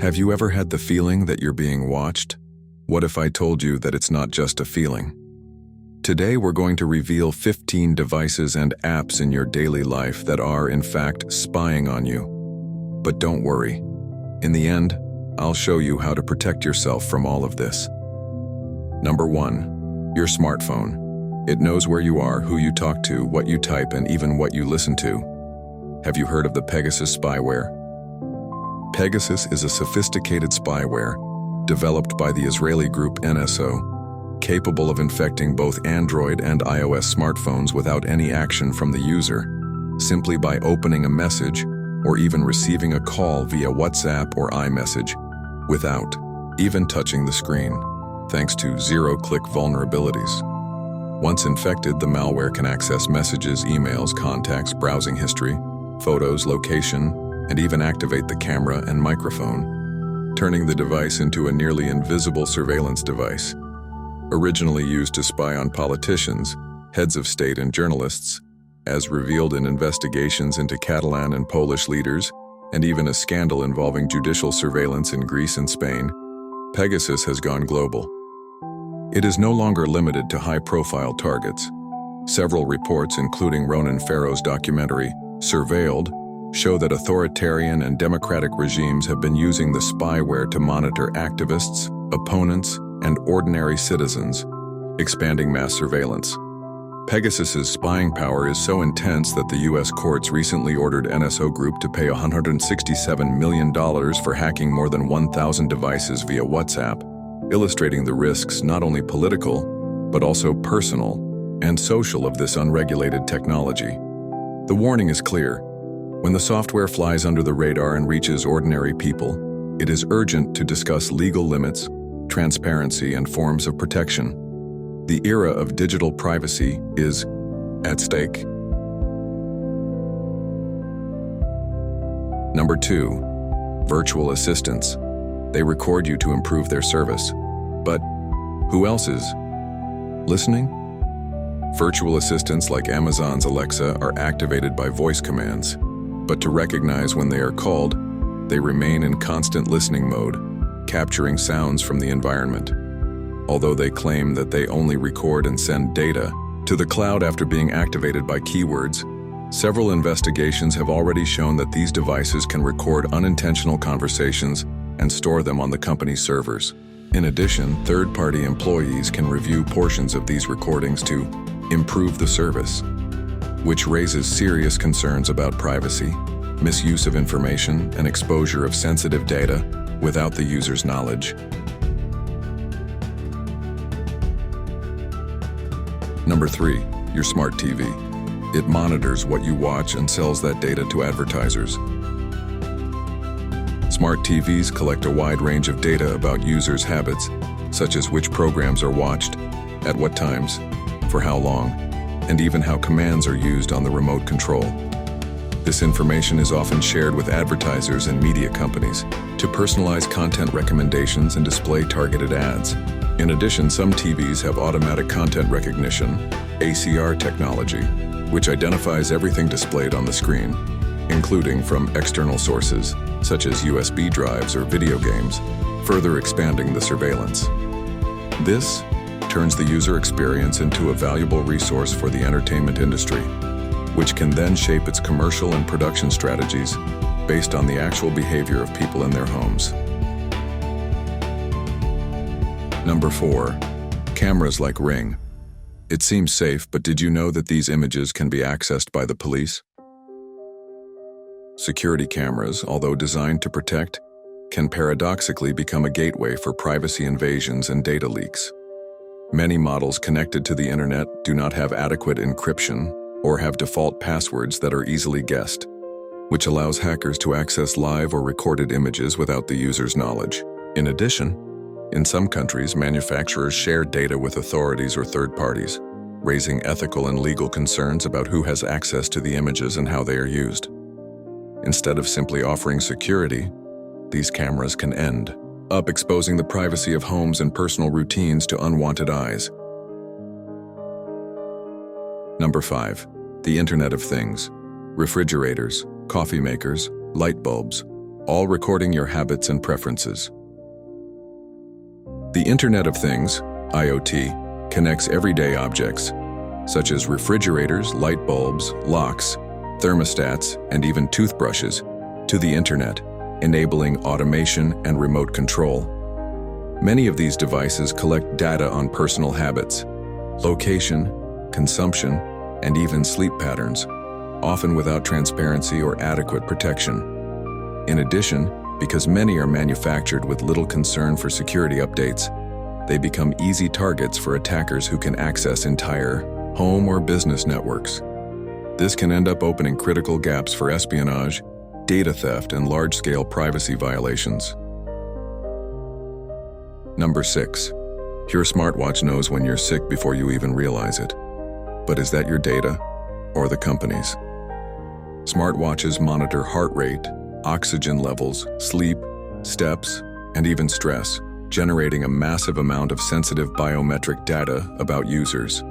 Have you ever had the feeling that you're being watched? What if I told you that it's not just a feeling? Today we're going to reveal 15 devices and apps in your daily life that are, in fact, spying on you. But don't worry. In the end, I'll show you how to protect yourself from all of this. Number 1. Your smartphone. It knows where you are, who you talk to, what you type, and even what you listen to. Have you heard of the Pegasus spyware? Pegasus is a sophisticated spyware developed by the Israeli group NSO, capable of infecting both Android and iOS smartphones without any action from the user, simply by opening a message or even receiving a call via WhatsApp or iMessage without even touching the screen, thanks to zero-click vulnerabilities. Once infected, the malware can access messages, emails, contacts, browsing history, photos, location, and even activate the camera and microphone, turning the device into a nearly invisible surveillance device. Originally used to spy on politicians, heads of state, and journalists, as revealed in investigations into Catalan and Polish leaders, and even a scandal involving judicial surveillance in Greece and Spain, Pegasus has gone global. It is no longer limited to high-profile targets. Several reports, including Ronan Farrow's documentary, Surveilled, show that authoritarian and democratic regimes have been using the spyware to monitor activists, opponents, and ordinary citizens, expanding mass surveillance. Pegasus's spying power is so intense that the U.S. courts recently ordered NSO Group to pay $167 million for hacking more than 1,000 devices via WhatsApp, illustrating the risks not only political, but also personal and social of this unregulated technology. The warning is clear. When the software flies under the radar and reaches ordinary people, it is urgent to discuss legal limits, transparency, and forms of protection. The era of digital privacy is at stake. Number 2. Virtual assistants. They record you to improve their service. But who else is listening? Virtual assistants like Amazon's Alexa are activated by voice commands, but to recognize when they are called, they remain in constant listening mode, capturing sounds from the environment. Although they claim that they only record and send data to the cloud after being activated by keywords, several investigations have already shown that these devices can record unintentional conversations and store them on the company's servers. In addition, third-party employees can review portions of these recordings to improve the service, which raises serious concerns about privacy, misuse of information, and exposure of sensitive data without the user's knowledge. Number 3. Your smart TV. It monitors what you watch and sells that data to advertisers. Smart TVs collect a wide range of data about users' habits, such as which programs are watched, at what times, for how long, and even how commands are used on the remote control. This information is often shared with advertisers and media companies to personalize content recommendations and display targeted ads. In addition, some TVs have automatic content recognition, ACR technology, which identifies everything displayed on the screen, including from external sources, such as USB drives or video games, further expanding the surveillance. This turns the user experience into a valuable resource for the entertainment industry, which can then shape its commercial and production strategies based on the actual behavior of people in their homes. Number 4. Cameras like Ring. It seems safe, but did you know that these images can be accessed by the police? Security cameras, although designed to protect, can paradoxically become a gateway for privacy invasions and data leaks. Many models connected to the internet do not have adequate encryption or have default passwords that are easily guessed, which allows hackers to access live or recorded images without the user's knowledge. In addition, in some countries, manufacturers share data with authorities or third parties, raising ethical and legal concerns about who has access to the images and how they are used. Instead of simply offering security, these cameras can end up exposing the privacy of homes and personal routines to unwanted eyes. Number 5. The Internet of Things. Refrigerators, coffee makers, light bulbs. all recording your habits and preferences. The Internet of Things, IoT, connects everyday objects, such as refrigerators, light bulbs, locks, thermostats, and even toothbrushes, to the Internet, enabling automation and remote control. Many of these devices collect data on personal habits, location, consumption, and even sleep patterns, often without transparency or adequate protection. In addition, because many are manufactured with little concern for security updates, they become easy targets for attackers who can access entire home or business networks. This can end up opening critical gaps for espionage, data theft, and large-scale privacy violations. Number 6. Your smartwatch knows when you're sick before you even realize it. But is that your data or the company's? Smartwatches monitor heart rate, oxygen levels, sleep, steps, and even stress, generating a massive amount of sensitive biometric data about users.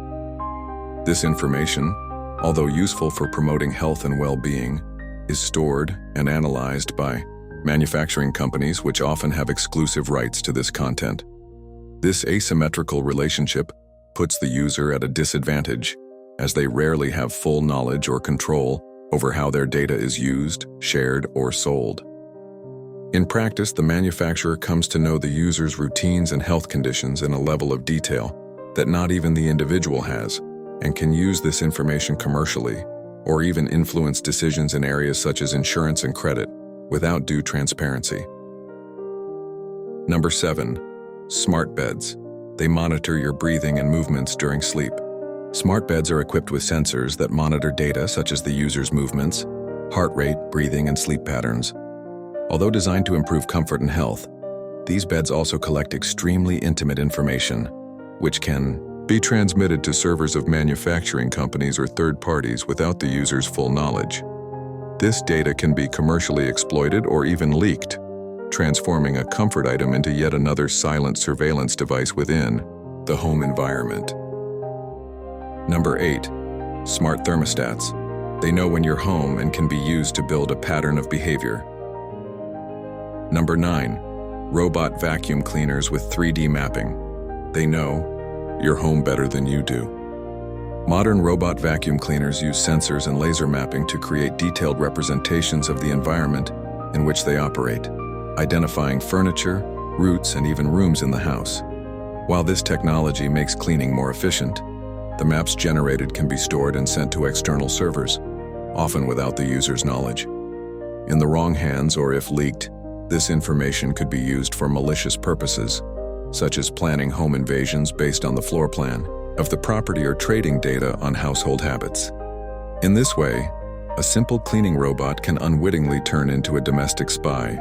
This information, although useful for promoting health and well-being, is stored and analyzed by manufacturing companies which often have exclusive rights to this content. This asymmetrical relationship puts the user at a disadvantage, as they rarely have full knowledge or control over how their data is used, shared, or sold. In practice, the manufacturer comes to know the user's routines and health conditions in a level of detail that not even the individual has, and can use this information commercially, or even influence decisions in areas such as insurance and credit, without due transparency. Number 7. Smart beds. They monitor your breathing and movements during sleep. Smart beds are equipped with sensors that monitor data such as the user's movements, heart rate, breathing, and sleep patterns. Although designed to improve comfort and health, these beds also collect extremely intimate information, which can be transmitted to servers of manufacturing companies or third parties without the user's full knowledge. This data can be commercially exploited or even leaked, transforming a comfort item into yet another silent surveillance device within the home environment. Number 8. Smart thermostats. They know when you're home and can be used to build a pattern of behavior. Number 9. Robot vacuum cleaners with 3D mapping. They know your home better than you do. Modern robot vacuum cleaners use sensors and laser mapping to create detailed representations of the environment in which they operate, identifying furniture, routes, and even rooms in the house. While this technology makes cleaning more efficient, the maps generated can be stored and sent to external servers, often without the user's knowledge. In the wrong hands, or if leaked, this information could be used for malicious purposes, such as planning home invasions based on the floor plan of the property or trading data on household habits. In this way, a simple cleaning robot can unwittingly turn into a domestic spy.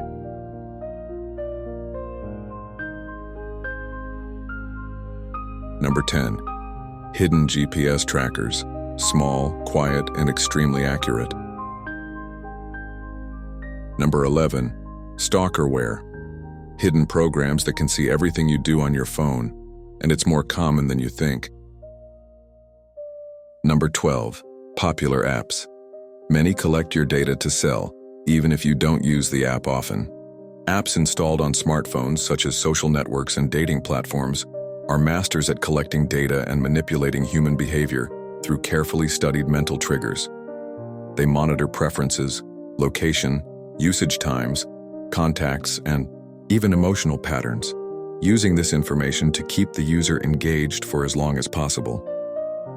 Number 10. Hidden GPS trackers. Small, quiet, and extremely accurate. Number 11. Stalkerware. Hidden programs that can see everything you do on your phone, and it's more common than you think. Number 12. Popular apps. Many collect your data to sell, even if you don't use the app often. Apps installed on smartphones, such as social networks and dating platforms, are masters at collecting data and manipulating human behavior through carefully studied mental triggers. They monitor preferences, location, usage times, contacts, and even emotional patterns, using this information to keep the user engaged for as long as possible.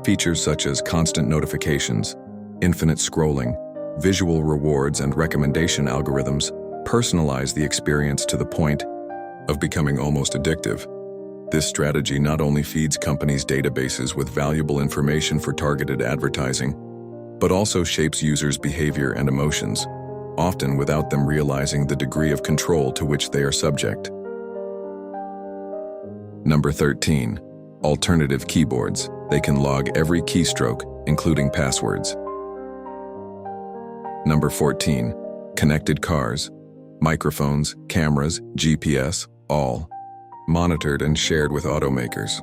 Features such as constant notifications, infinite scrolling, visual rewards, and recommendation algorithms personalize the experience to the point of becoming almost addictive. This strategy not only feeds companies' databases with valuable information for targeted advertising, but also shapes users' behavior and emotions, often without them realizing the degree of control to which they are subject. Number 13. Alternative keyboards. They can log every keystroke, including passwords. Number 14. Connected cars. Microphones, cameras, GPS, all monitored and shared with automakers.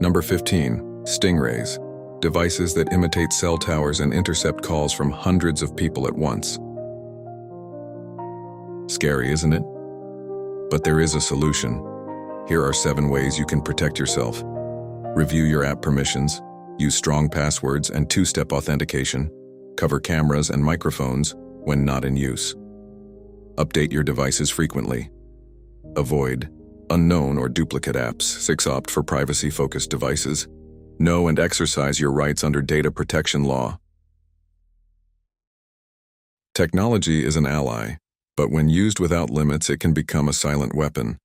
Number 15. Stingrays. Devices that imitate cell towers and intercept calls from hundreds of people at once. Scary, isn't it? But there is a solution. Here are 7 ways you can protect yourself. Review your app permissions, use strong passwords and 2-step authentication, cover cameras and microphones when not in use. Update your devices frequently. Avoid unknown or duplicate apps. 6. Opt for privacy-focused devices. Know and exercise your rights under data protection law. Technology is an ally, but when used without limits, it can become a silent weapon.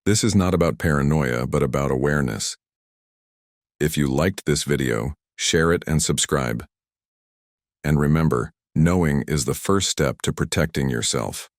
This is not about paranoia, but about awareness. If you liked this video, share it and subscribe. And remember, knowing is the first step to protecting yourself.